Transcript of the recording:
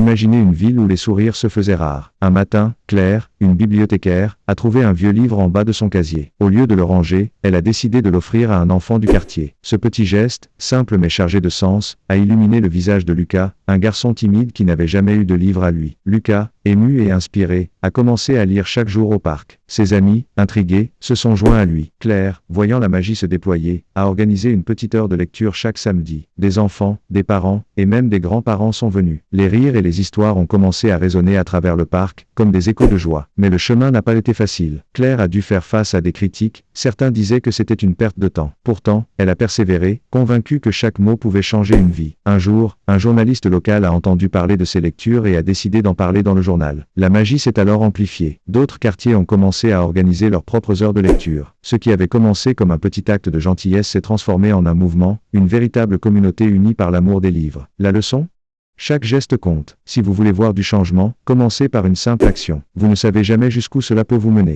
Imaginez une ville où les sourires se faisaient rares. Un matin, Claire, une bibliothécaire, a trouvé un vieux livre en bas de son casier. Au lieu de le ranger, elle a décidé de l'offrir à un enfant du quartier. Ce petit geste, simple mais chargé de sens, a illuminé le visage de Lucas, un garçon timide qui n'avait jamais eu de livre à lui. Lucas, ému et inspiré, a commencé à lire chaque jour au parc. Ses amis, intrigués, se sont joints à lui. Claire, voyant la magie se déployer, a organisé une petite heure de lecture chaque samedi. Des enfants, des parents, et même des grands-parents sont venus. Les rires et les histoires ont commencé à résonner à travers le parc, comme des échos de joie. Mais le chemin n'a pas été facile. Claire a dû faire face à des critiques, certains disaient que c'était une perte de temps. Pourtant, elle a persévéré, convaincue que chaque mot pouvait changer une vie. Un jour, un journaliste local a entendu parler de ses lectures et a décidé d'en parler dans le journal. La magie s'est alors amplifiée. D'autres quartiers ont commencé à organiser leurs propres heures de lecture. Ce qui avait commencé comme un petit acte de gentillesse s'est transformé en un mouvement, une véritable communauté unie par l'amour des livres. La leçon ? Chaque geste compte. Si vous voulez voir du changement, commencez par une simple action. Vous ne savez jamais jusqu'où cela peut vous mener.